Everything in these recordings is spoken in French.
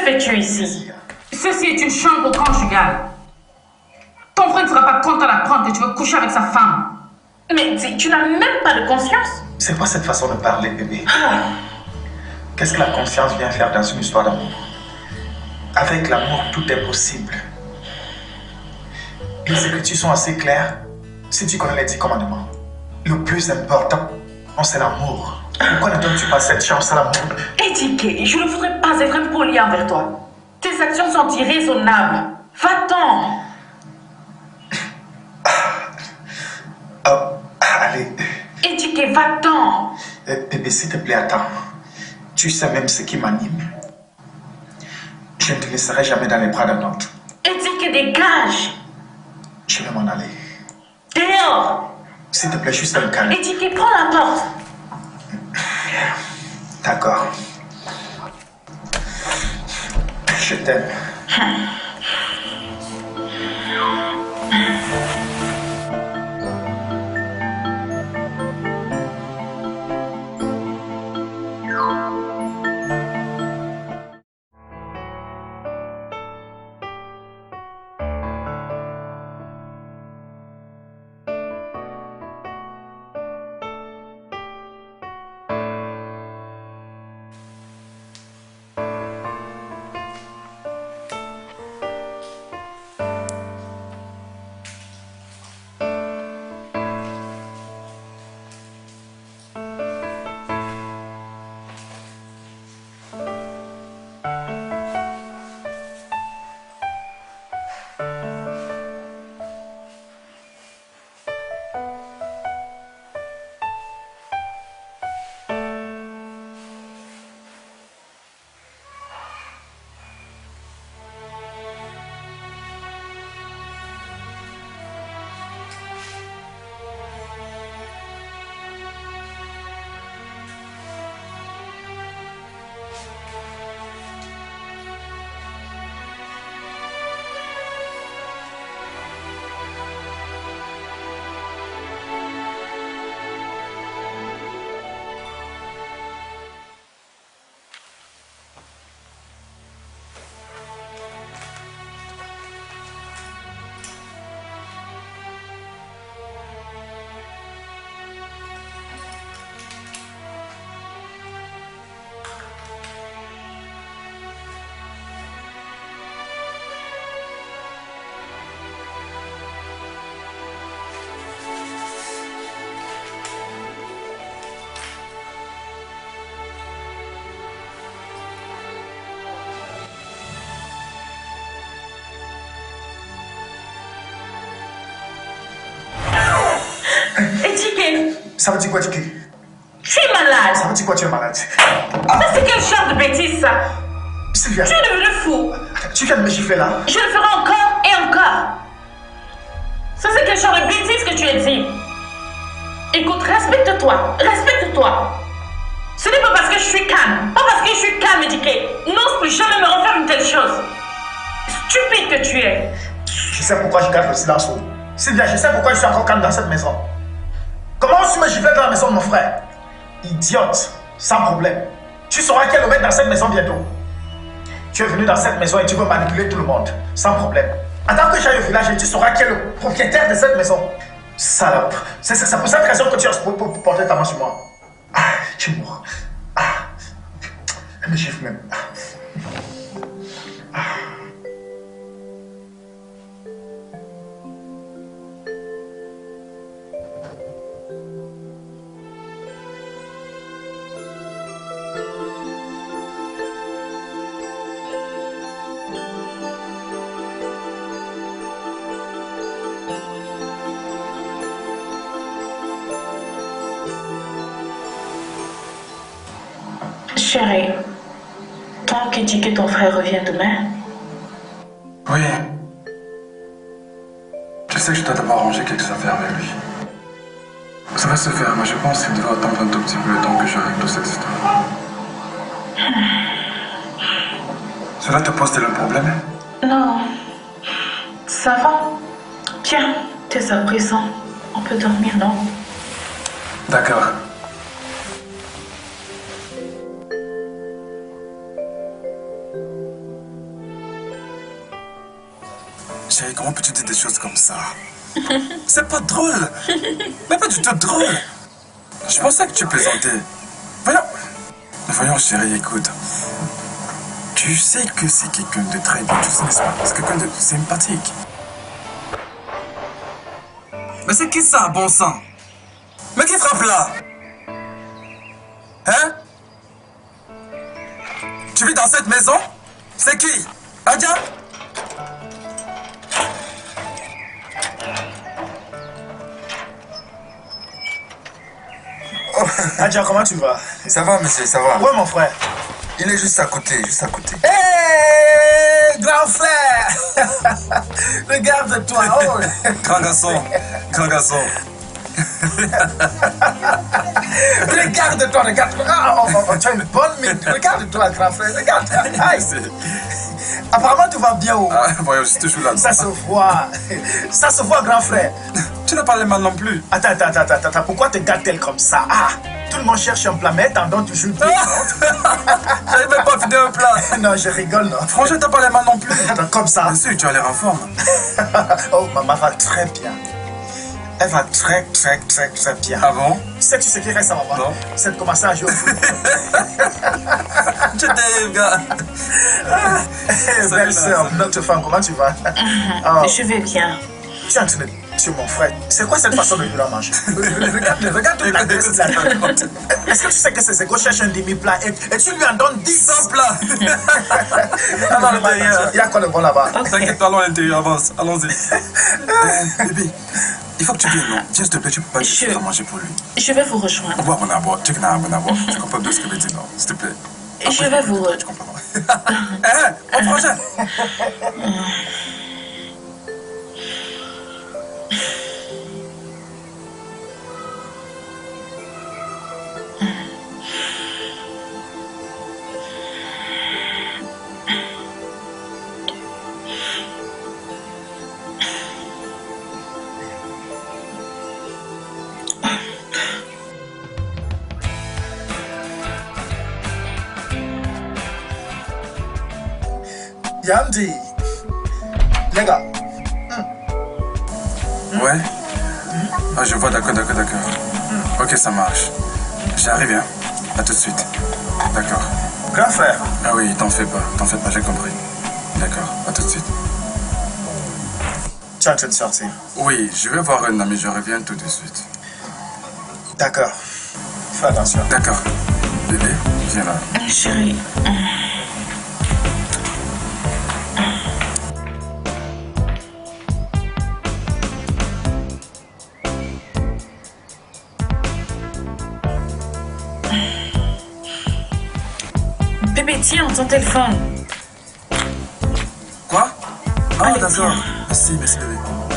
fais-tu ici? Ceci est une chambre conjugale. Ton frère ne sera pas content d'apprendre que tu veux coucher avec sa femme. Mais tu n'as même pas de conscience. C'est quoi cette façon de parler, bébé? Qu'est-ce que la conscience vient faire dans une histoire d'amour? Avec l'amour, tout est possible. Les Écritures sont assez claires. Si tu connais les 10 commandements, le plus important, c'est l'amour. Pourquoi ne donnes-tu pas cette chance à l'amour? Étiqué, je ne voudrais pas être impoli envers toi. Tes actions sont irraisonnables. Va-t'en. Allez. Étiqué, va-t'en. Bébé, s'il te plaît, attends. Tu sais même ce qui m'anime. Je ne te laisserai jamais dans les bras d'un autre. Étiqué, dégage. Je vais m'en aller. Dehors. S'il te plaît, juste un câlin. Étiqué, prends la porte. D'accord. Je t'aime. Étiqué. Ça veut dire quoi, Tiki? Je suis malade. Ça veut dire quoi, tu es malade? Ça, c'est quel genre de bêtise, ça? Sylvia. Tu es devenu fou. Tu viens de me gifler là? Je le ferai encore et encore. Ça, c'est quel genre de bêtise que tu as dit? Écoute, respecte-toi. Respecte-toi. Ce n'est pas parce que je suis calme. Pas parce que je suis calme, étiqué. N'ose plus jamais me refaire une telle chose. Stupide que tu es. Je sais pourquoi je garde le silence. Sylvia, je sais pourquoi je suis encore calme dans cette maison. Comment tu me gifles dans la maison de mon frère? Idiote, sans problème. Tu sauras qui est le maître dans cette maison bientôt. Tu es venu dans cette maison et tu veux manipuler tout le monde, sans problème. Attends que j'aille au village et tu sauras qui est le propriétaire de cette maison. Salope. C'est pour cette raison que tu as porté ta main sur moi. Ah, tu es mort. Ah, elle me gifle même. Ah. Chérie, tant qu'Étiqué, ton frère revient demain. Oui. Je sais que je dois d'abord arranger quelques affaires avec lui. Ça va se faire, mais je pense qu'il devra attendre un tout petit peu le temps que je règle toute cette histoire. Cela te pose-t-il un problème? Non, ça va. Tiens, t'es à présent. On peut dormir, non? D'accord. Chérie, comment peux-tu dire des choses comme ça? C'est pas drôle. Mais pas du tout drôle. Je pensais que tu plaisantais. Voyons, chérie, écoute. Tu sais que c'est quelqu'un de très bien, tu sais, n'est-ce pas? C'est quelqu'un de sympathique. Mais c'est qui ça, bon sang? Mais qui frappe là? Hein? Tu vis dans cette maison? C'est qui? Adia? Oh, Adja, comment tu vas? Ça va, monsieur, ça va. Ouais, mon frère. Il est juste à côté, juste à côté. Hé, grand frère! Regarde-toi. Oh. Grand garçon, grand garçon. Regarde-toi, regarde-toi. Ah, tu as une bonne mine. Regarde-toi, grand frère. Regarde-toi. Aïe. Apparemment, tout va bien. Oh. Ah, voyons, je suis toujours là. Ça se voit. Ça se voit, grand frère. Tu n'as pas les mains non plus. Attends. Pourquoi te gâtes-t-elle comme ça? Ah, tout le monde cherche un plat, mais t'en toujours deux. J'avais même pas vidé un plat. Non, je rigole, non. Franchement, t'as pas les mains non plus. Attends, comme ça. Bien sûr, tu as l'air en forme. Oh, maman va très bien. Elle va très bien. Ah bon? Sais-tu ce qui reste à maman? Non. C'est de commencer à jouer au foot. Je t'aime, gars. Belle sœur, notre femme, comment tu vas? Oh, Je vais bien. tu es en train de tuer mon frère. C'est quoi cette façon de lui la manger? Regarde toute la graisse là. Est-ce que tu sais que c'est qu'on cherche un demi-plat et tu lui en donnes 10 plats. à l'intérieur. Il y a quoi de bon là-bas? T'inquiète pas, allons à l'intérieur, avance. Allons-y. Bébé, il faut que tu viennes, non? Tiens, s'il te plaît, tu peux pas laisser à manger pour lui. Je vais vous rejoindre. Bois mon abord, tu connais mon abord. Tu comprends de ce que je dis, non? S'il te plaît. Je vais vous rejoindre. Tu comprends? Mon projet. Yamdi. Les gars. Ouais? Ah, je vois, d'accord. Ok, ça marche. J'arrive, hein? À tout de suite. D'accord. Grand frère. Ah oui, t'en fais pas, j'ai compris. D'accord, à tout de suite. Tu es en train de sortir. Oui, je vais voir un ami, je reviens tout de suite. D'accord. Fais attention. D'accord. Bébé, viens là. Chérie. Bébé, tiens, ton téléphone. Quoi? Ah, Allez, d'accord. viens. Merci, bébé.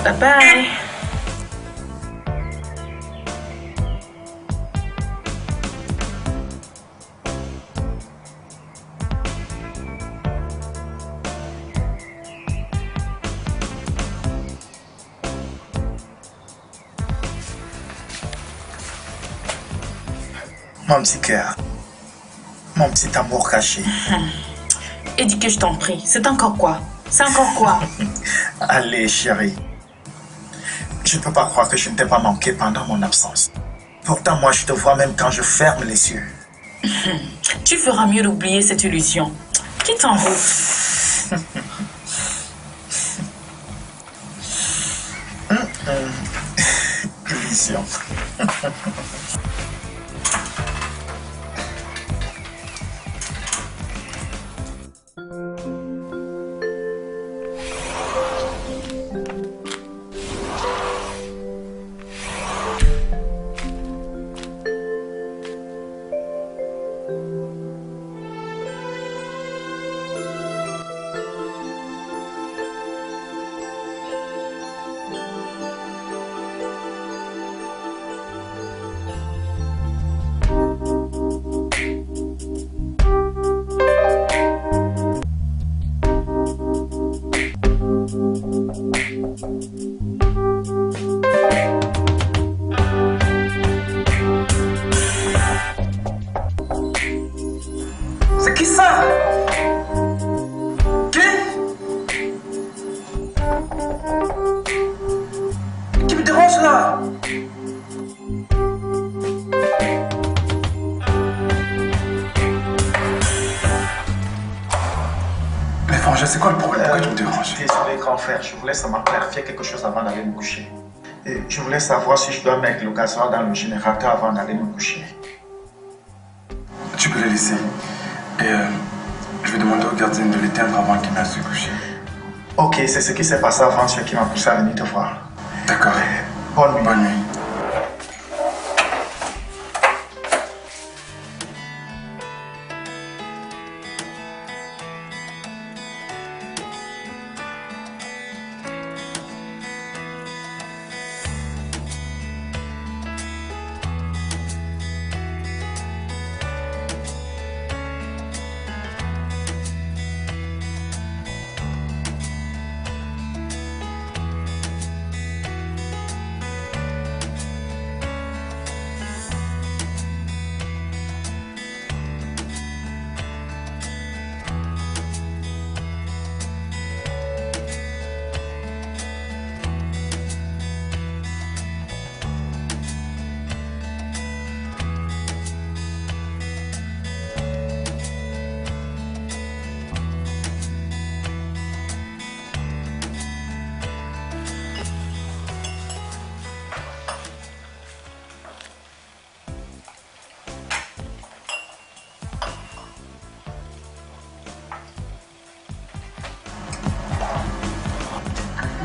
Bye bye. Mon petit cœur. Mon petit amour caché. Et dis que je t'en prie. C'est encore quoi? C'est encore quoi? Allez, chérie. Je ne peux pas croire que je ne t'ai pas manqué pendant mon absence. Pourtant, moi, je te vois même quand je ferme les yeux. Tu feras mieux d'oublier cette illusion. Quitte en route. Illusion. C'est qui ça? Qui? Qui me dérange là? Mais Frangin, c'est quoi le problème? Pourquoi tu me déranges? Désolé, grand frère, je voulais seulement clarifier quelque chose avant d'aller me coucher. Et je voulais savoir si je dois mettre le gasoil dans le générateur avant d'aller me coucher. Tu peux le laisser. Et je vais demander au gardien de l'éteindre avant qu'il m'aille se coucher. Ok, c'est ce qui s'est passé avant, ce qui m'a poussé à venir te voir. D'accord. Bonne nuit. Bonne nuit.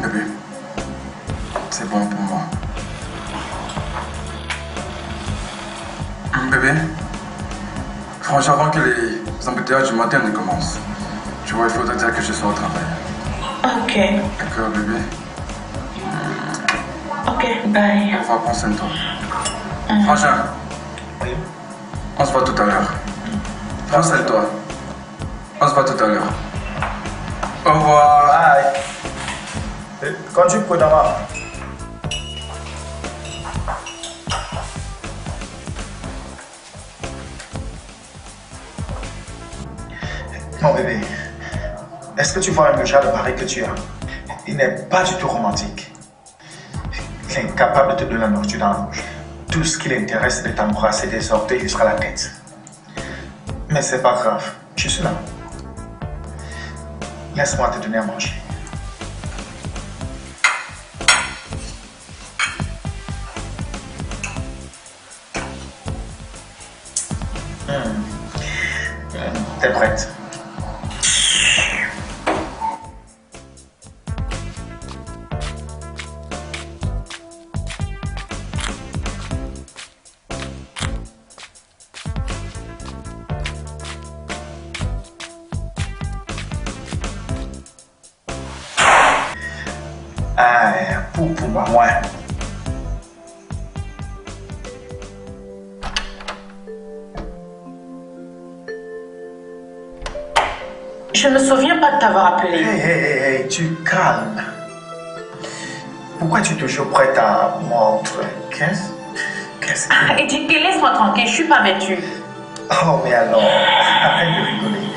Bébé, c'est bon pour moi. Bébé, franchement, avant que les embouteillages du matin ne commencent, tu vois, il faudrait dire que je sois au travail. Ok. D'accord, bébé? Ok, bye. Au revoir, prends soin de toi. Frangin, Oui. on se voit tout à l'heure. Prends soin de toi. On se voit tout à l'heure. Au revoir. Bye. Conduis prudemment. Mon bébé, est-ce que tu vois le genre de mari que tu as? Il n'est pas du tout romantique. Il est incapable de te donner la nourriture dans la bouche. Tout ce qui l'intéresse, c'est de t'embrasser des orteils jusqu'à la tête. Mais c'est pas grave, je suis là. Laisse-moi te donner à manger. T'es prête? Ah, pour moi. Je ne me souviens pas de t'avoir appelé. Hey, tu calmes. Pourquoi tu es toujours prête à mordre? Qu'est-ce que... Ah, et dis que laisse-moi tranquille, je suis pas vêtue. Oh, mais alors, arrête de rigoler.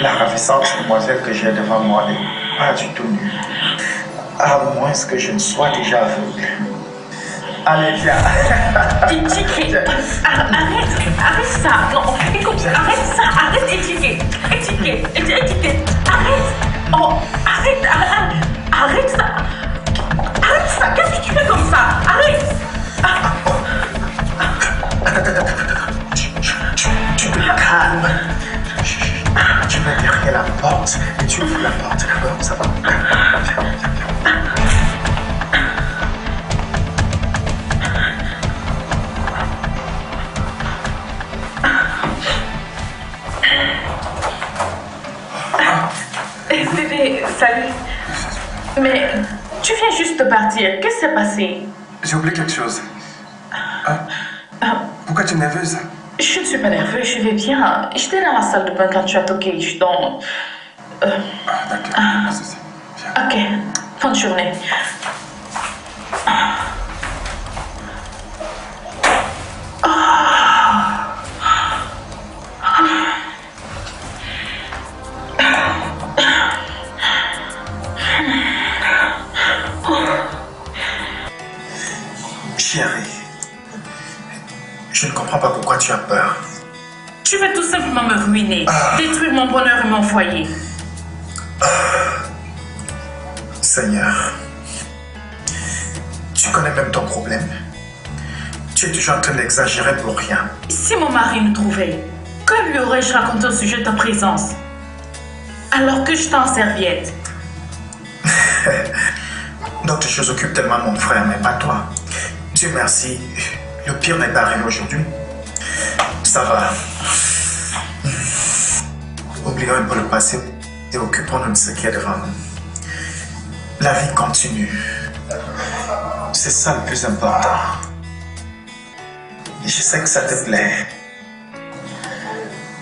La ravissante demoiselle que j'ai devant moi n'est pas du tout nue. À moins que je ne sois déjà aveugle. Allez, viens. Arrête ça. Non, écoute, arrête ça, arrête étiquette, arrête. Oh, arrête ça. Arrête ça, qu'est-ce que tu fais comme ça? Arrête. Tu te calmes. Tu vas derrière la porte et tu ouvres la porte, d'accord? Ça va. Viens. Bébé, salut. Mais tu viens juste de partir. Qu'est-ce qui s'est passé? J'ai oublié quelque chose. Pourquoi tu es nerveuse? Je ne suis pas nerveuse, je vais bien. J'étais dans la salle de bain quand tu as toqué. Donc... D'accord, pas de souci. Viens. Ok, bonne journée. Chérie, je ne comprends pas pourquoi tu as peur. Tu veux tout simplement me ruiner, détruire mon bonheur et mon foyer. Seigneur, tu connais même ton problème. Tu es toujours en train d'exagérer pour rien. Si mon mari me trouvait, que lui aurais-je raconté au sujet de ta présence? Alors que j'étais en serviette. D'autres choses occupent tellement mon frère, mais pas toi. Dieu merci, le pire n'est pas arrivé aujourd'hui. Ça va. Oublions un peu le passé et occupons-nous de ce qui est devant nous. La vie continue. C'est ça le plus important. Je sais que ça te plaît.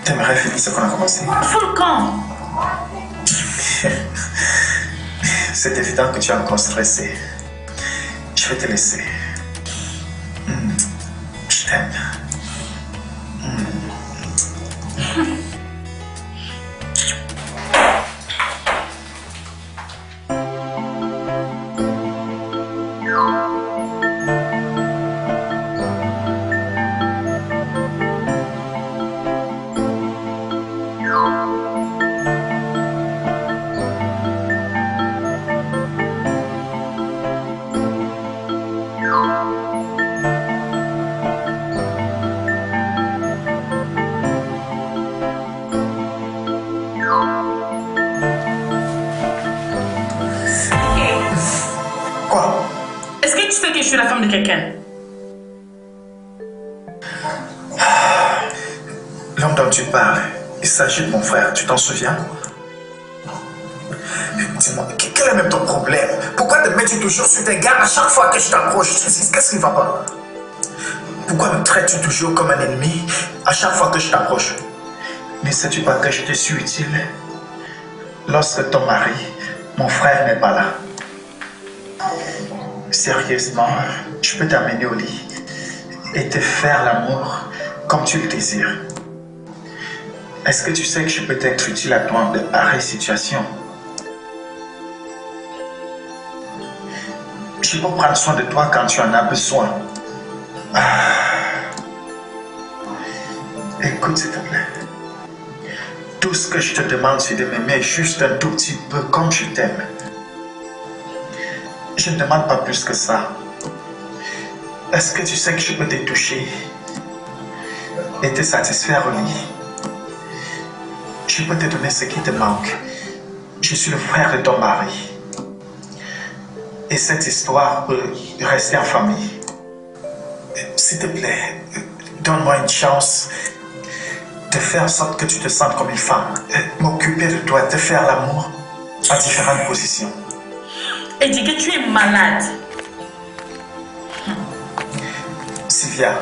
T'aimerais finir ce qu'on a commencé. Volcan! C'est évident que tu es encore stressé. Je vais te laisser. Je t'aime. Quoi? Est-ce que tu sais que je suis la femme de quelqu'un? L'homme dont tu parles, il s'agit de mon frère, tu t'en souviens? Dis-moi, quel est même ton problème? Pourquoi te mets-tu toujours sur tes gardes à chaque fois que je t'approche? Qu'est-ce qui ne va pas? Pourquoi me traites-tu toujours comme un ennemi à chaque fois que je t'approche? Ne sais-tu pas que je te suis utile? Lorsque ton mari, mon frère, n'est pas là. Sérieusement, je peux t'amener au lit et te faire l'amour comme tu le désires. Est-ce que tu sais que je peux être utile à toi en de pareilles situations? Je peux prendre soin de toi quand tu en as besoin. Écoute, s'il te plaît. Tout ce que je te demande, c'est de m'aimer juste un tout petit peu comme je t'aime. Je ne demande pas plus que ça. Est-ce que tu sais que je peux te toucher et te satisfaire au lit? Je peux te donner ce qui te manque. Je suis le frère de ton mari. Et cette histoire peut rester en famille. S'il te plaît, donne-moi une chance de faire en sorte que tu te sentes comme une femme. M'occuper de toi, te faire l'amour en différentes positions. Et dis que tu es malade. Sylvia.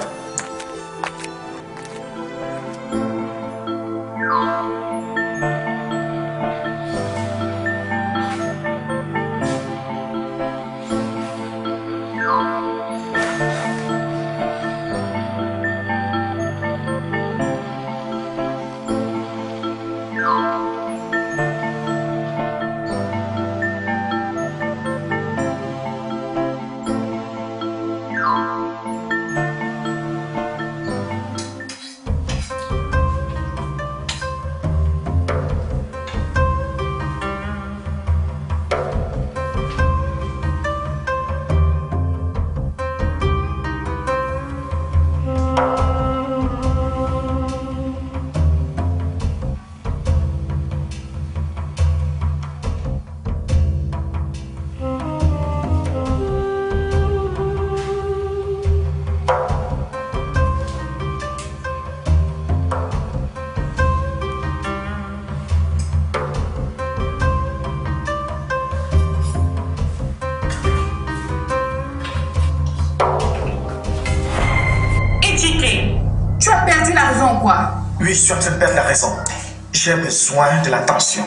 Tu as perdu la raison ou quoi? Oui, je suis en train de perdre la raison. J'ai besoin de l'attention.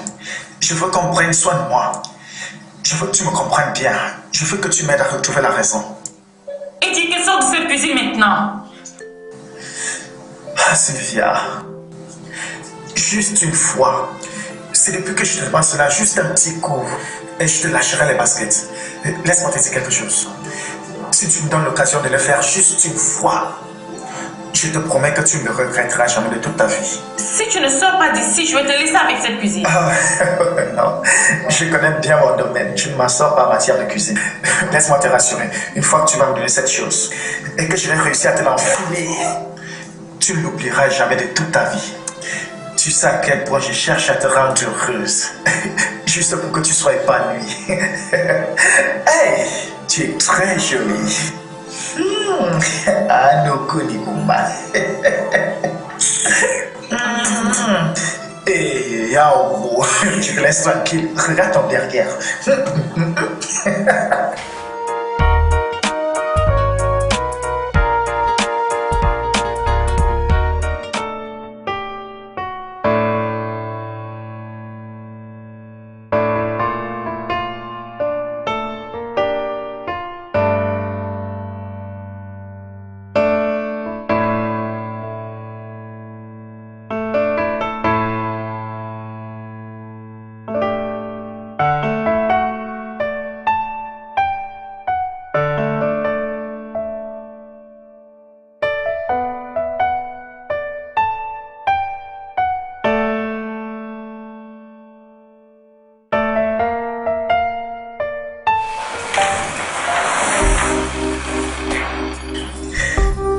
Je veux qu'on prenne soin de moi. Je veux que tu me comprennes bien. Je veux que tu m'aides à retrouver la raison. Et dis que sort de cette cuisine maintenant. Ah, Sylvia. Juste une fois. C'est depuis que je te demande cela, juste un petit coup. Et je te lâcherai les baskets. Laisse-moi te dire quelque chose. Si tu me donnes l'occasion de le faire juste une fois, je te promets que tu ne le regretteras jamais de toute ta vie. Si tu ne sors pas d'ici, je vais te laisser avec cette cuisine. Ah, non, je connais bien mon domaine. Je ne m'en sors pas en matière de cuisine. Laisse-moi te rassurer. Une fois que tu vas me donner cette chose et que je vais réussir à te l'enfiler, tu ne l'oublieras jamais de toute ta vie. Tu sais à quel point je cherche à te rendre heureuse. Juste pour que tu sois épanouie. Hey, tu es très jolie. Anoko Nikuma. Et Yao, je te laisse tranquille. Regarde ton derrière.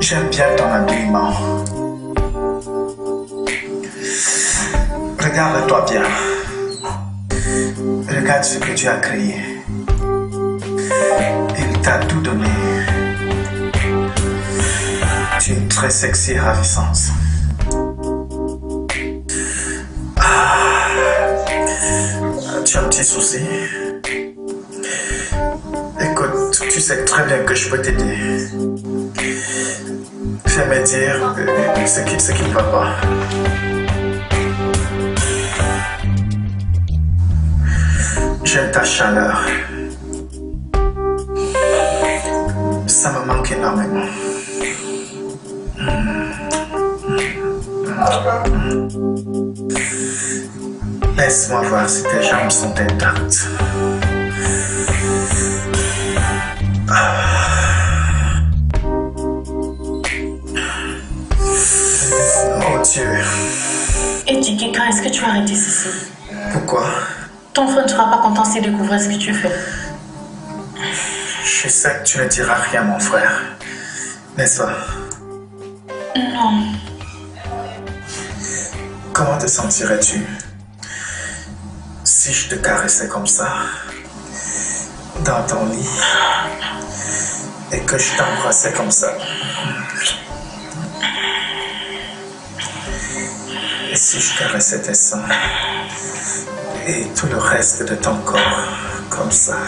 J'aime bien ton habillement. Regarde-toi bien. Regarde ce que tu as créé. Il t'a tout donné. Tu es très sexy et ravissante. Tu as un petit souci? Écoute, tu sais très bien que je peux t'aider. Fais-moi dire ce qui ne va pas. J'aime ta chaleur. Ça me manque énormément. Laisse-moi voir si tes jambes sont intactes. Oh Dieu. Et Tiki, quand est-ce que tu vas arrêter ceci? Pourquoi? Ton frère ne sera pas content s'il découvre ce que tu fais. Je sais que tu ne diras rien, mon frère. N'est-ce pas? Non. Comment te sentirais-tu si je te caressais comme ça, dans ton lit, et que je t'embrassais comme ça? Et si je caressais tes seins et tout le reste de ton corps comme ça?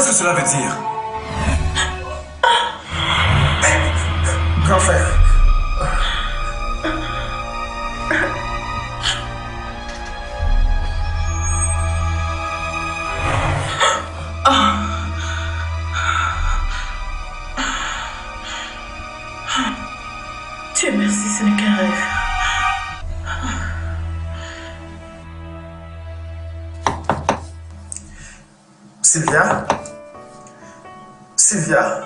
Qu'est-ce que cela veut dire? Grand frère. Dieu merci, ce n'est qu'un rêve. Sylvia? Sylvia?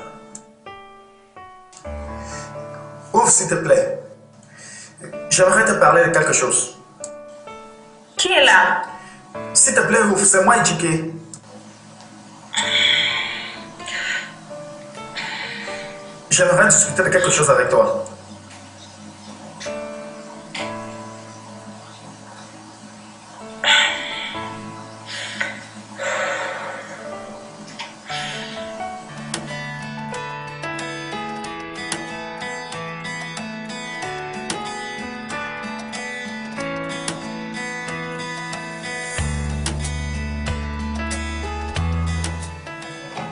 Ouvre s'il te plaît. J'aimerais te parler de quelque chose. Qui est là? S'il te plaît, ouvre, c'est moi, Ejike. J'aimerais discuter de quelque chose avec toi.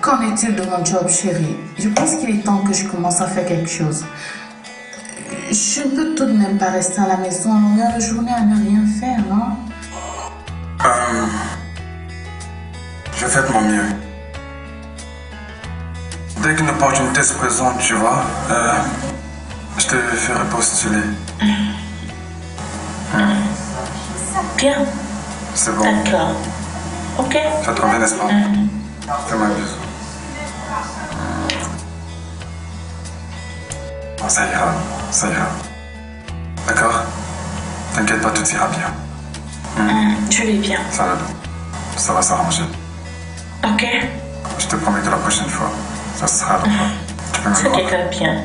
Qu'en est-il de mon job, chérie? Je pense qu'il est temps que je commence à faire quelque chose. Je ne peux tout de même pas rester à la maison à longueur de journée à ne rien faire, non? Je fais de mon mieux. Dès qu'une opportunité se présente, tu vois, je te ferai postuler. Bien. C'est bon. D'accord. Ok. Ça te convient, n'est-ce pas? Fais-moi un bisou. Bon, ça ira, ça ira. D'accord? T'inquiète pas, tout ira bien. Je vais bien. Ça va s'arranger. Ok. Je te promets que la prochaine fois, ça sera là. Tu peux me Ce voir. qui va bien.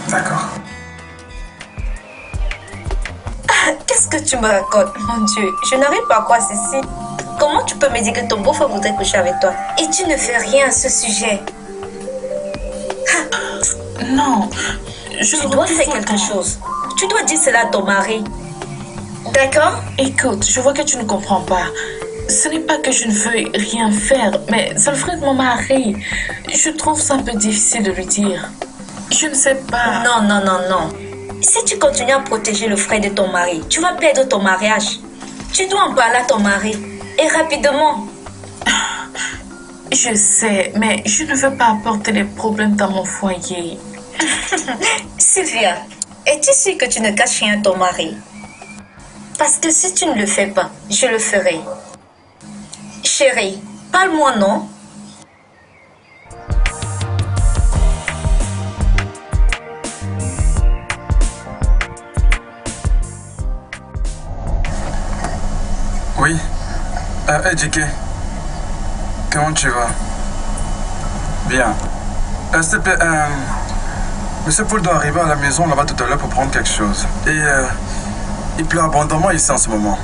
D'accord. Qu'est-ce que tu me racontes, mon Dieu? Je n'arrive pas à croire ceci. Comment tu peux me dire que ton beau-frère voudrait coucher avec toi et tu ne fais rien à ce sujet? Non. Tu dois faire quelque chose. Tu dois dire cela à ton mari. D'accord? Écoute, je vois que tu ne comprends pas. Ce n'est pas que je ne veux rien faire, mais c'est le frère de mon mari. Je trouve ça un peu difficile de lui dire. Je ne sais pas. Non, non, non, non. Si tu continues à protéger le frère de ton mari, tu vas perdre ton mariage. Tu dois en parler à ton mari. Et rapidement. Je sais, mais je ne veux pas apporter des problèmes dans mon foyer. Sylvia, es-tu sûre que tu ne caches rien à ton mari? Parce que si tu ne le fais pas, je le ferai. Chérie, parle-moi, non? Oui. Hey, JK. Comment tu vas? Bien. S'il te plaît, Monsieur Paul doit arriver à la maison là-bas tout à l'heure pour prendre quelque chose. Et il pleut abondamment ici en ce moment.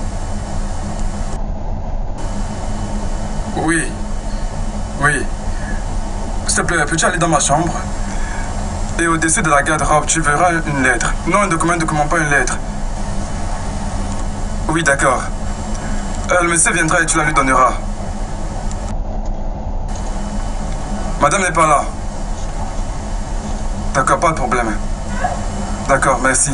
Oui. Oui. S'il te plaît, peux-tu aller dans ma chambre? Et au-dessus de la garde-robe, tu verras une lettre. Non, un document, pas une lettre. Oui, d'accord. Le monsieur viendra et tu la lui donneras. Madame n'est pas là. D'accord, pas de problème. D'accord, merci.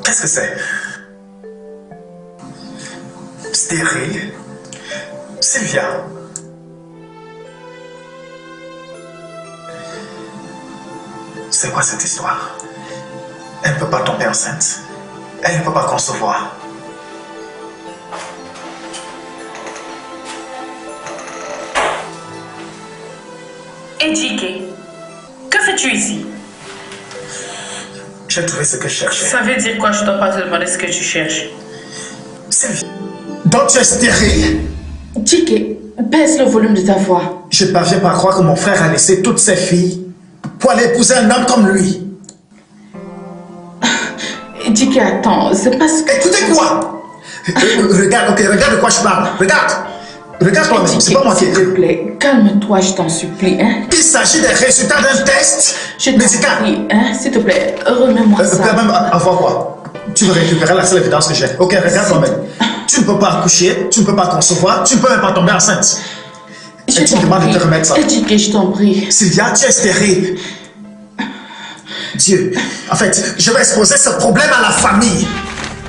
Qu'est-ce que c'est? Stérile? Sylvia? C'est quoi cette histoire? Elle ne peut pas tomber enceinte. Elle ne peut pas concevoir. Ejike, que fais-tu ici? J'ai trouvé ce que je cherchais. Ça veut dire quoi? Je dois pas te demander ce que tu cherches. Sylvia, donc tu es stérile? Ejike, baisse le volume de ta voix. Je ne parviens pas à croire que mon frère a laissé toutes ses filles pour aller épouser un homme comme lui. Ejike, attends, c'est parce que... Écoutez quoi? Regarde, ok, regarde de quoi je parle. Regarde. Regarde toi-même, c'est pas moi qui ai S'il te écrit. plaît, calme-toi, je t'en supplie, hein. Il s'agit des résultats d'un test Je t'en médical. supplie, hein, s'il te plaît, remets-moi ça. Quand même, avoir quoi? Tu veux récupérer la seule évidence que j'ai. Ok, regarde toi-même. Tu ne peux pas accoucher, tu ne peux pas concevoir, tu ne peux même pas tomber enceinte. Je Et tu me t'en demandes de prie. te remettre ça. Ejike, je t'en prie. Sylvia, tu es stérile. Dieu, en fait, je vais exposer ce problème à la famille.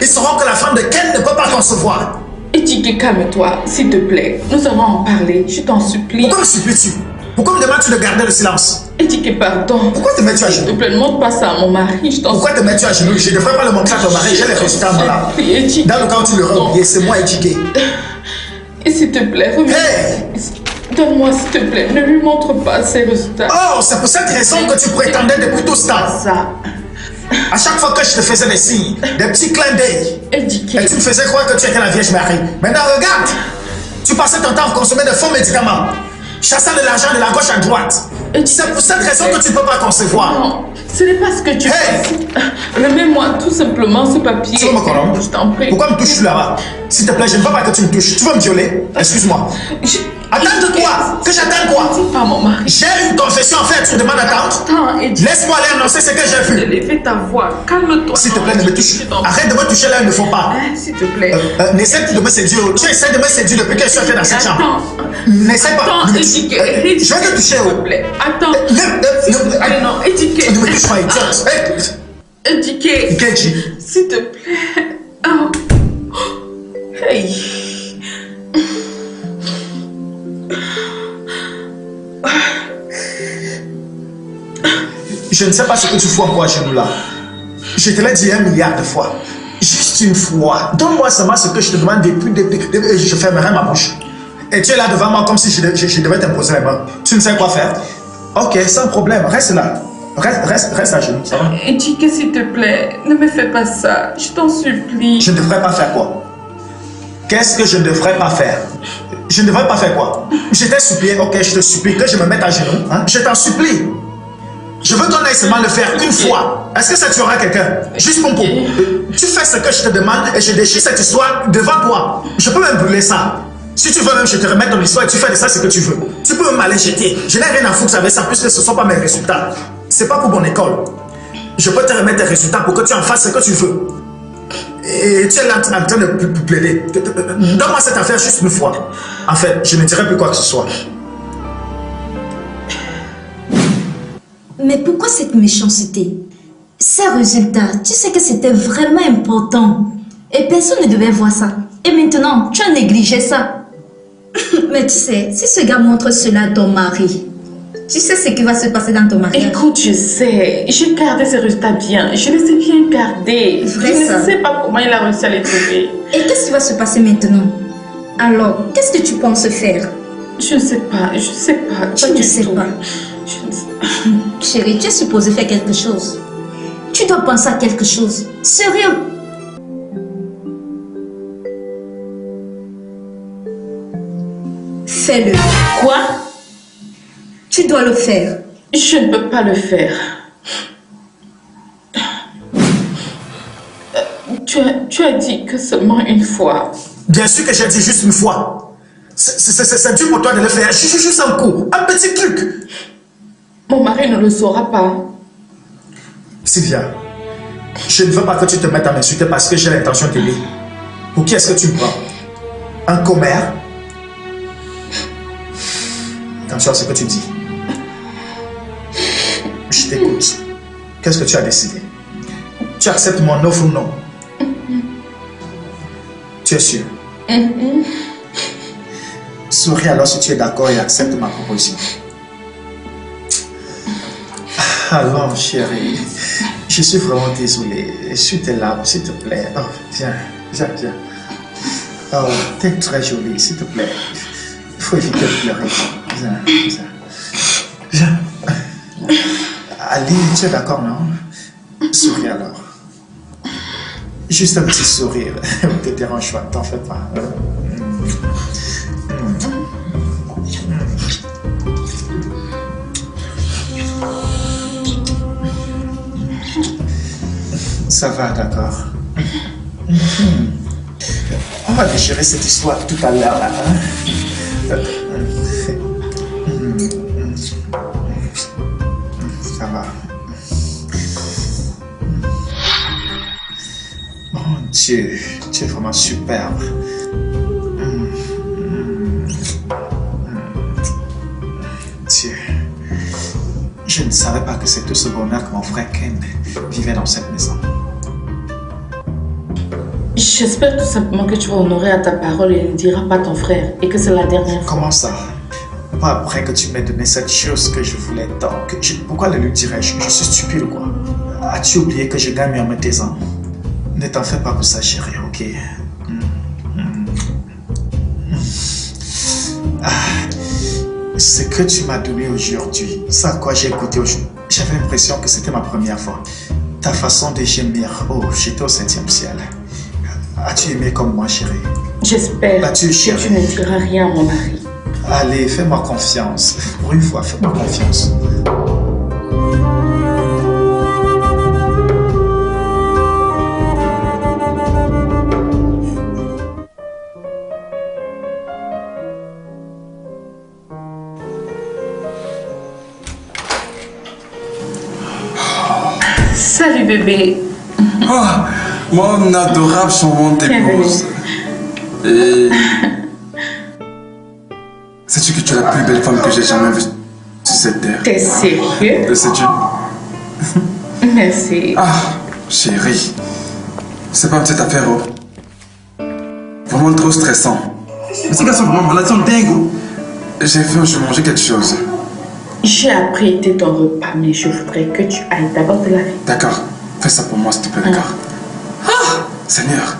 Ils sauront que la femme de Ken ne peut pas concevoir. Ejike, calme-toi, s'il te plaît. Nous allons en parler, je t'en supplie. Pourquoi me supplies-tu? Pourquoi me demandes-tu de garder le silence? Ejike, pardon. Pourquoi te mets-tu à S'il te genoux? plaît, ne montre pas ça à mon mari, je t'en Pourquoi te mets-tu à genoux? Je ne devrais pas le montrer à ton mari, j'ai les résultats moi là. supplie. Ejike, Dans le cas où tu l'aurais oublié, c'est moi Ejike. et s'il te plaît, remets. Hey! Donne-moi, s'il te plaît, ne lui montre pas ces résultats. Oh, c'est pour cette raison que tu prétendais depuis tout ce temps. Ça, À chaque fois que je te faisais des signes, des petits clins d'œil, Ejike. et tu me faisais croire que tu étais la Vierge Marie. Maintenant, regarde! Tu passais ton temps à consommer de faux médicaments, chassant de l'argent de la gauche à droite. C'est pour cette raison que tu ne peux pas concevoir. Non, ce n'est pas ce que tu Hey! penses. Remets-moi tout simplement ce papier. Tu veux me corrompre? Je t'en prie. Pourquoi me touches-tu là-bas? S'il te plaît, je ne veux pas que tu me touches. Tu veux me violer? Excuse-moi. Attends de quoi? Que j'attende quoi? Dis pas mon mari. J'ai une confession à faire, tu me demandes d'attendre? Attends, Ejike. Laisse-moi aller annoncer ce que j'ai vu. Élève ta voix. Calme-toi. S'il te plaît, ne me touche. Arrête de me toucher là, il ne faut pas. Hein, s'il te plaît. N'essaie plus de me séduire. Tu essaies de me séduire depuis que je suis entré dans cette chambre. N'essaie pas. Attends, Ne me- Ejike. Je vais te toucher. S'il te plaît. Attends. Ne Non, Ejike. me touche pas, idiote. Ejike. Ikeji. S'il te plaît. Oh. Hey. Je ne sais pas ce que tu fous encore à genoux là. Je te l'ai dit 1 milliard de fois. Juste une fois. Donne-moi seulement ce que je te demande depuis je fermerai ma bouche. Et tu es là devant moi comme si je devais t'imposer les mains. Tu ne sais quoi faire? Ok, sans problème. Reste là. Reste à genoux, ça va? Ejike, s'il te plaît, ne me fais pas ça. Je t'en supplie. Je ne devrais pas faire quoi? Qu'est-ce que je ne devrais pas faire? Je ne devrais pas faire quoi? Je t'ai supplié, ok, je te supplie que je me mette à genoux. Hein? Je t'en supplie. Je veux qu'on aille seulement le faire une fois. Est-ce que ça tuera quelqu'un? Juste mon pot. Tu fais ce que je te demande et je déchire cette histoire devant toi. Je peux même brûler ça. Si tu veux même, je te remets ton histoire et tu fais de ça ce que tu veux. Tu peux même aller jeter. Je n'ai rien à foutre avec ça puisque ce ne sont pas mes résultats. C'est pas pour mon école. Je peux te remettre tes résultats pour que tu en fasses ce que tu veux. Et tu es là en train de plaider. Donne-moi cette affaire juste une fois. En fait, je ne dirai plus quoi que ce soit. Mais pourquoi cette méchanceté? Ces résultats, tu sais que c'était vraiment important. Et personne ne devait voir ça. Et maintenant, tu as négligé ça. Mais tu sais, si ce gars montre cela à ton mari, tu sais ce qui va se passer dans ton mariage. Écoute, je sais, j'ai gardé ces résultats bien. Je les ai bien gardés. Vrai, Je ça. ne sais pas comment il a réussi à les trouver. Et qu'est-ce qui va se passer maintenant? Alors, qu'est-ce que tu penses faire? Je ne sais pas, je ne sais pas. Tu ne sais pas. Je ne sais pas. Chérie, tu es supposé faire quelque chose. Tu dois penser à quelque chose. Sérieux. Fais-le. Quoi? Tu dois le faire. Je ne peux pas le faire. Tu as dit que seulement une fois. Bien sûr que j'ai dit juste une fois. C'est dur pour toi de le faire. Juste un coup. Un petit truc. Mon mari ne le saura pas. Sylvia, je ne veux pas que tu te mettes à m'insulter parce que j'ai l'intention d'aimer. Pour qui est-ce que tu me prends? Un commère? Attention à ce que tu dis. Je t'écoute. Qu'est-ce que tu as décidé? Tu acceptes mon offre ou non? Tu es sûr? Souris alors si tu es d'accord et accepte ma proposition. Allons, chérie. Je suis vraiment désolé. Essuie tes larmes, s'il te plaît. Oh, viens. Oh, t'es très jolie, s'il te plaît. Il faut éviter de pleurer. Viens. Ali, tu es d'accord, non? Souris alors. Juste un petit sourire. Ne te dérange pas, t'en fais pas. Ça va, d'accord. On va déchirer cette histoire tout à l'heure, là. Ça va. Mon Dieu, tu es vraiment superbe. Dieu, je ne savais pas que c'est tout ce bonheur que mon frère Ken vivait dans cette maison. J'espère tout simplement que tu vas honorer à ta parole et ne diras pas à ton frère et que c'est la dernière fois. Comment ça? Pas après que tu m'aies donné cette chose que je voulais tant. Pourquoi le lui dirais-je? Je suis stupide ou quoi? As-tu oublié que je gagne mieux en me taisant? Ne t'en fais pas pour ça, chérie, ok? Ce que tu m'as donné aujourd'hui, ça à quoi j'ai goûté aujourd'hui, j'avais l'impression que c'était ma première fois. Ta façon de gémir, oh, j'étais au 7e ciel. As-tu aimé comme moi, chérie? J'espère que tu ne diras rien à mon mari. Allez, fais-moi confiance. Pour une fois, fais-moi confiance. Salut bébé. Oh, mon adorable charmante épouse. Et... sais-tu que tu es la plus belle femme que j'ai jamais vue sur cette terre? T'es sérieux? Le sais-tu? Merci. Ah, chérie. C'est pas une petite affaire, oh. Vraiment trop stressant. Mais ces gars sont vraiment malades, ils sont dingues. J'ai faim, je vais manger quelque chose. J'ai apprécié ton repas, mais je voudrais que tu ailles d'abord te laver. D'accord. Fais ça pour moi, s'il te plaît, d'accord? Ah, Seigneur.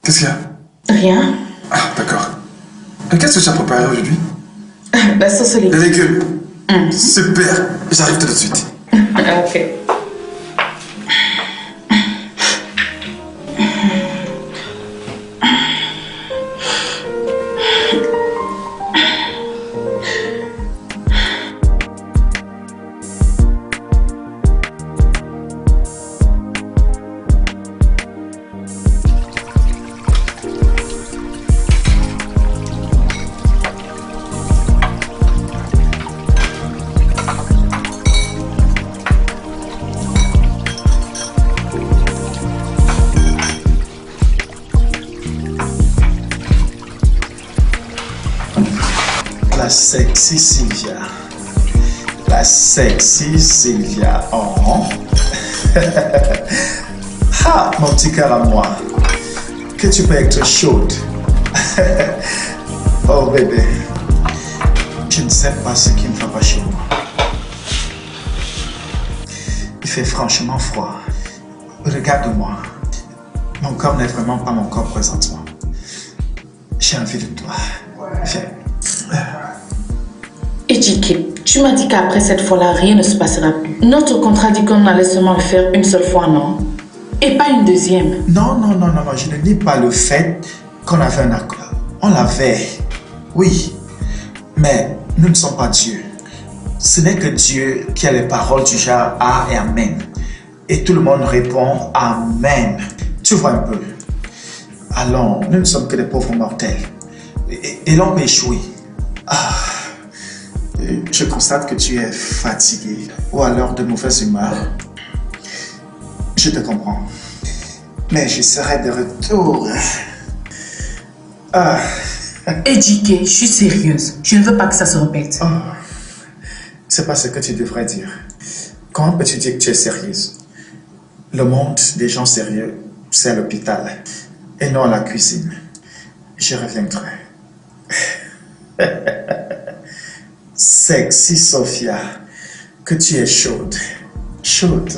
Qu'est-ce qu'il y a? Rien. Ah, d'accord. Et qu'est-ce que tu as préparé aujourd'hui? La sauce aux légumes. Les légumes. Super. J'arrive tout de suite. Ok. La sexy Sylvia. La sexy Sylvia. Oh. Ah, mon petit cœur à moi. Que tu peux être chaude. Oh bébé. Je ne sais pas ce qui ne va pas chez moi. Il fait franchement froid. Regarde-moi. Mon corps n'est vraiment pas mon corps présentement. J'ai envie de toi. Viens. Étiqué, tu m'as dit qu'après cette fois-là, rien ne se passera plus. Notre contrat dit qu'on allait seulement le faire une seule fois, non? Et pas une deuxième. Non, je ne nie pas le fait qu'on avait un accord. On l'avait, oui. Mais nous ne sommes pas Dieu. Ce n'est que Dieu qui a les paroles du genre A et Amen. Et tout le monde répond Amen. Tu vois un peu. Allons, nous ne sommes que des pauvres mortels. Et l'on peut échouer. Ah, je constate que tu es fatigué ou alors de mauvaise humeur. Je te comprends. Mais je serai de retour. Ah. Éduquée, je suis sérieuse. Je ne veux pas que ça se répète. Oh. C'est pas ce que tu devrais dire. Comment peux-tu dire que tu es sérieuse? Le monde des gens sérieux, c'est à l'hôpital et non à la cuisine. Je reviendrai. Sexy Sophia, que tu es chaude. Chaude.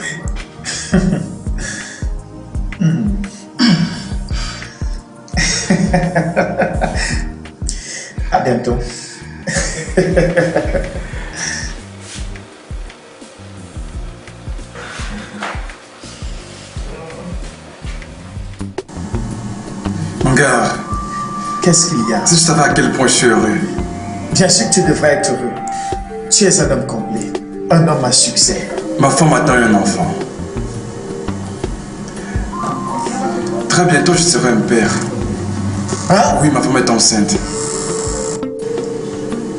À bientôt. Mon gars, Qu'est-ce qu'il y a? si je savais à quel point je suis heureux. Bien sûr que tu devrais être heureux. Tu es un homme complet, un homme à succès. Ma femme attend un enfant. Très bientôt, je serai un père. Hein? Oui, ma femme est enceinte.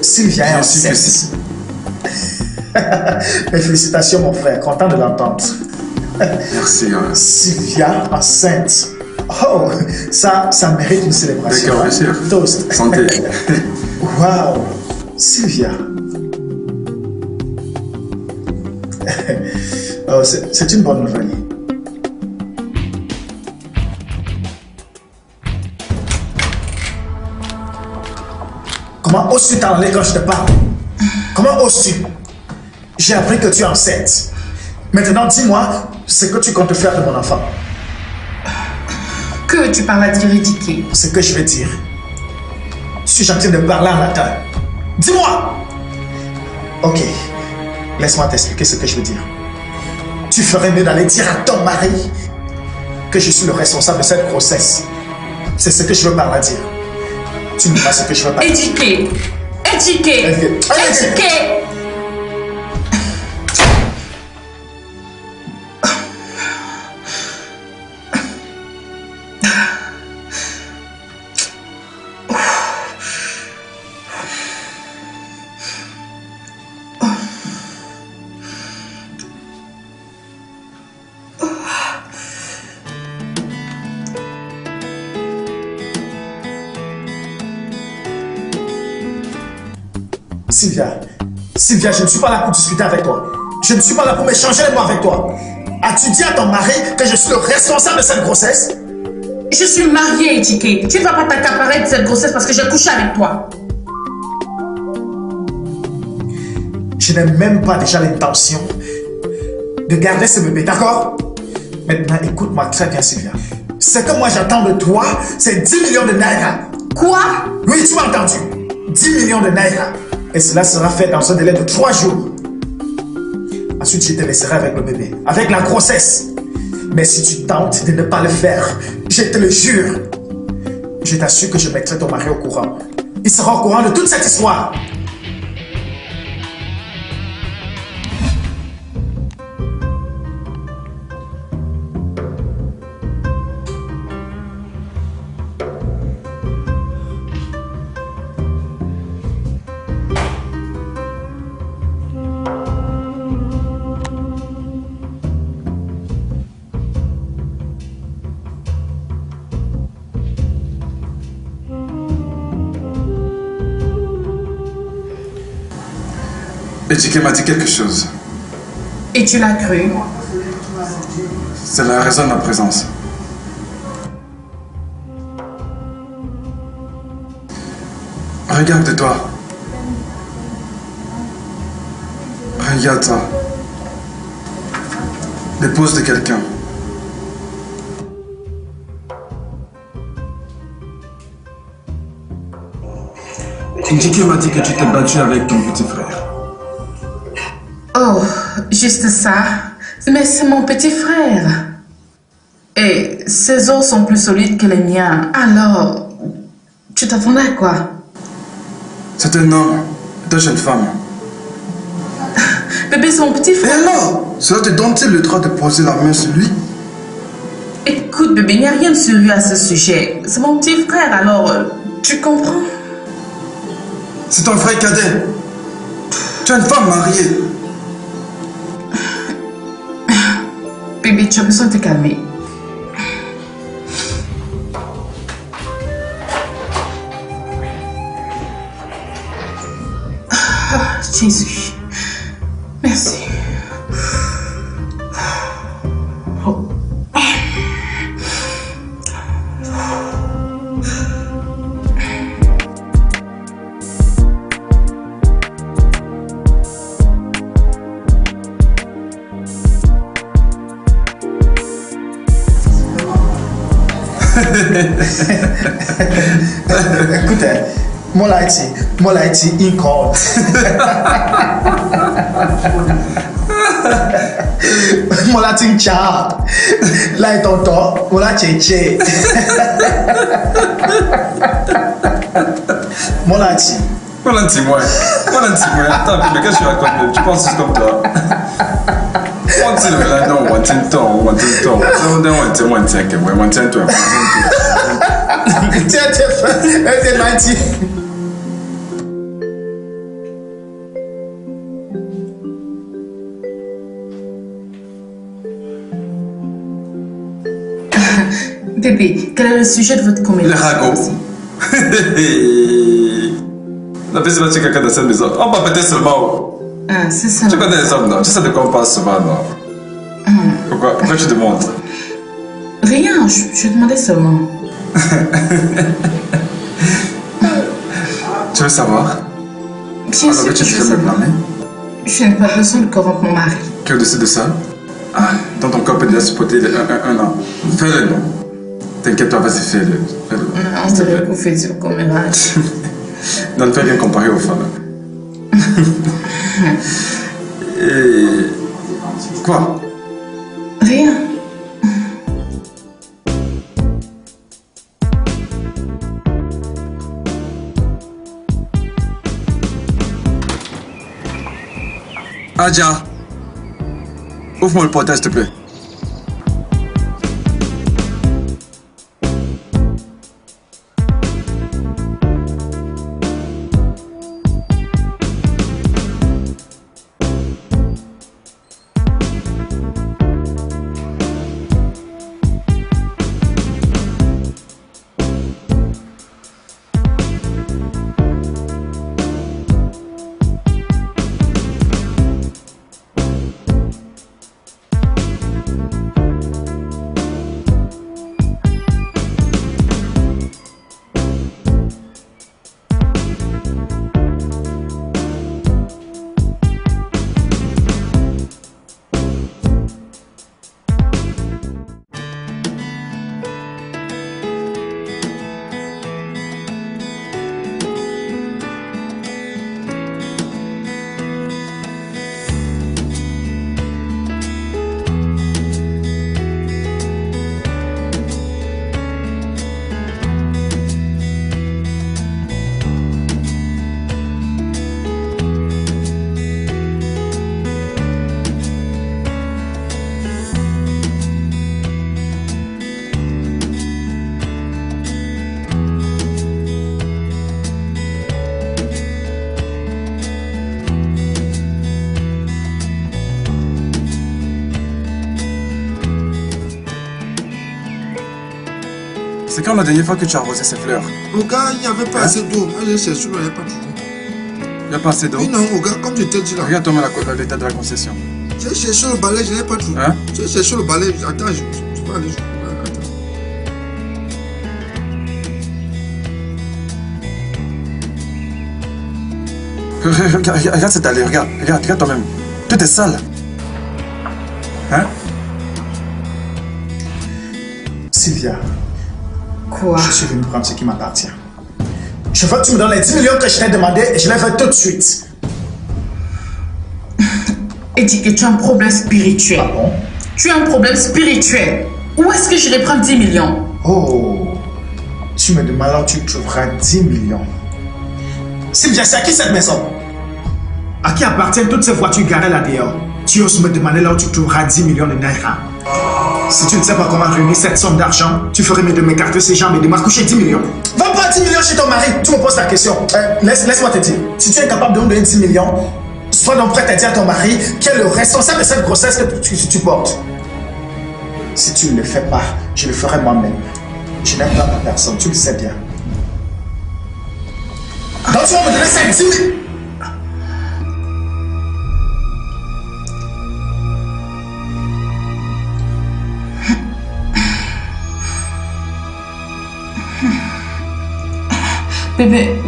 Sylvia est Bien sûr que enceinte. Mes félicitations, mon frère, content de l'entendre. Merci. Sylvia enceinte. Oh, ça mérite une célébration. D'accord, bien sûr. Toast. Santé. Waouh, Sylvia. Oh, c'est une bonne nouvelle. Comment oses-tu t'enlever quand je te parle? Comment oses-tu? J'ai appris que tu es enceinte. Maintenant, dis-moi ce que tu comptes faire de mon enfant. Que tu parles à dire, Ediké? Ce que je vais dire. Suis-je en train de parler en latin? Dis-moi! Ok, laisse-moi t'expliquer ce que je veux dire. Tu ferais mieux d'aller dire à ton mari que je suis le responsable de cette grossesse. C'est ce que je veux par là dire. Tu ne sais pas ce que je veux par là dire. Ediké! Ediké! Ediké! Sylvia, je ne suis pas là pour discuter avec toi. Je ne suis pas là pour m'échanger les mots avec toi. As-tu dit à ton mari que je suis le responsable de cette grossesse? Je suis mariée, Ediké. Tu ne vas pas t'accaparer de cette grossesse parce que j'ai couché avec toi. Je n'ai même pas déjà l'intention de garder ce bébé, d'accord? Maintenant, écoute-moi très bien, Sylvia. Ce que moi j'attends de toi, c'est 10 millions de naira. Quoi? Oui, tu m'as entendu. 10 millions de naira. Et cela sera fait dans un délai de 3 jours. Ensuite, je te laisserai avec le bébé, avec la grossesse. Mais si tu tentes de ne pas le faire, je te le jure, je t'assure que je mettrai ton mari au courant. Il sera au courant de toute cette histoire. Ediké m'a dit quelque chose. Et tu l'as cru? C'est la raison de ma présence. Regarde-toi. Regarde ça. L'épouse de quelqu'un. Ediké m'a dit que tu t'es battu avec ton petit frère. Oh, juste ça. Mais c'est mon petit frère. Et ses os sont plus solides que les miens. Alors, tu t'attendais à quoi? C'est un homme, deux jeunes femmes. Bébé, c'est mon petit frère. Mais non! Cela te donne-t-il le droit de poser la main sur lui? Écoute, bébé, il n'y a rien de sérieux à ce sujet. C'est mon petit frère, alors tu comprends? C'est ton frère cadet. Tu es une femme mariée. Bébé, tu as besoin de te calmer. Jésus. Écoute, moi là été incorde. Moi là tu tcha. Là est tonton, moi là tché. Moi là tu. Attends, mais qu'est-ce que tu racontes? Tu penses juste comme toi. On dit là, non, on tient ton. On tient toi. Tiens, t'es menti. Bébé, quel est le sujet de votre comédie? Le ragot. La fille, c'est là, tu es quelqu'un dans cette maison. On va peut-être seulement. Ah, c'est ça. Tu connais les hommes, non? Tu sais de quoi on parle souvent, non? Pourquoi tu demandes? Rien, je demandais seulement. Tu veux savoir? Bien sûr que tu je veux veux me savoir. blâmer? Je n'ai pas besoin de corrompre mon mari. Tu es au-dessus de ça? Ah, dans ton corps peut déjà supporter un an. Fais-le, non? T'inquiète pas, vas-y, fais-le. On dirait que vous faites du commérage. Non, ne fais rien comparer aux femmes. Et... Quoi? Rien. Adja, ouvre-moi le portail, s'il te plaît. C'est quand la dernière fois que tu as arrosé ces fleurs? Regarde, il n'y avait pas assez d'eau. Moi, j'ai cherché, il n'y avait pas du tout. Il n'y a pas assez d'eau? Oui, non, regarde, comme je t'ai dit là. Regarde-toi l'état de la concession. J'ai cherché le balai, je n'ai pas tout. Hein? J'ai cherché le balai. Attends, je vais aller. Attends. Regarde cette allée, regarde toi-même. Tout est sale. Hein? Sylvia, Quoi? je suis venu prendre ce qui m'appartient. Je veux que tu me donnes les 10 millions que je t'ai demandé et je les fais tout de suite. Et dis que tu as un problème spirituel. Ah bon? Tu as un problème spirituel. Où est-ce que je vais prendre 10 millions? Oh, tu me demandes là où tu trouveras 10 millions. Sylvia, c'est à qui cette maison? À qui appartiennent toutes ces voitures garées là-dehors? Tu oses me demander là où tu trouveras 10 millions de naira. Si tu ne sais pas comment réunir cette somme d'argent, tu ferais mieux de m'écarter ces jambes et de m'accoucher 10 millions. Va pas 10 millions chez ton mari. Tu me poses la question. Laisse-moi te dire. Si tu es incapable de me donner 10 millions, sois donc prêt à dire à ton mari qui est le responsable de cette grossesse que tu portes. Si tu ne le fais pas, je le ferai moi-même. Je n'aime pas ma personne, tu le sais bien. Donc tu vas me donner ces 10 000. Bébé...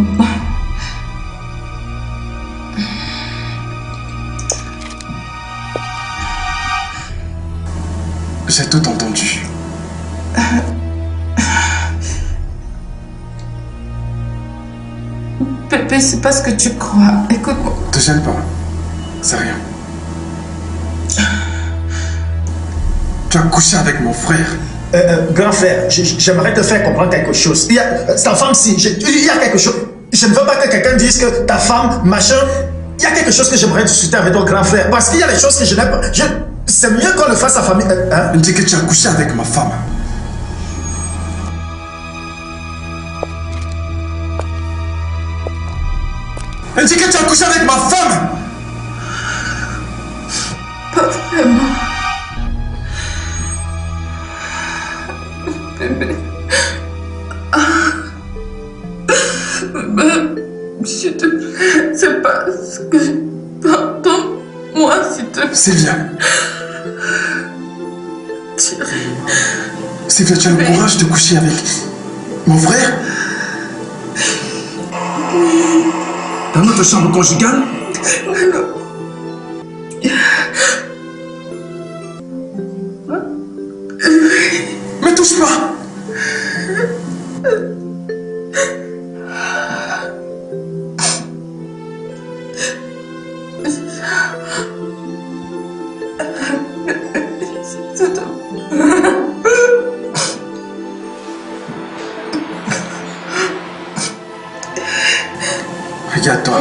J'ai tout entendu. Pépé, c'est pas ce que tu crois. Écoute-moi. Te gêne pas. C'est rien. Tu as couché avec mon frère. Grand frère, j'aimerais te faire comprendre quelque chose. Ta femme, si, il y a quelque chose. Je ne veux pas que quelqu'un dise que ta femme, machin. Il y a quelque chose que j'aimerais discuter avec ton grand frère. Parce qu'il y a des choses que je n'aime pas. C'est mieux qu'on le fasse à famille. Hein? Il me dit que tu as couché avec ma femme. Il me dit que tu as couché avec ma femme. Pas vraiment. Bébé. S'il te plaît, c'est pas ce que je... Pardonne-moi, s'il te plaît. Sylvia. Thierry. Sylvia, tu as le courage de coucher avec mon frère? Dans notre chambre conjugale? Me touche pas. Regarde-toi.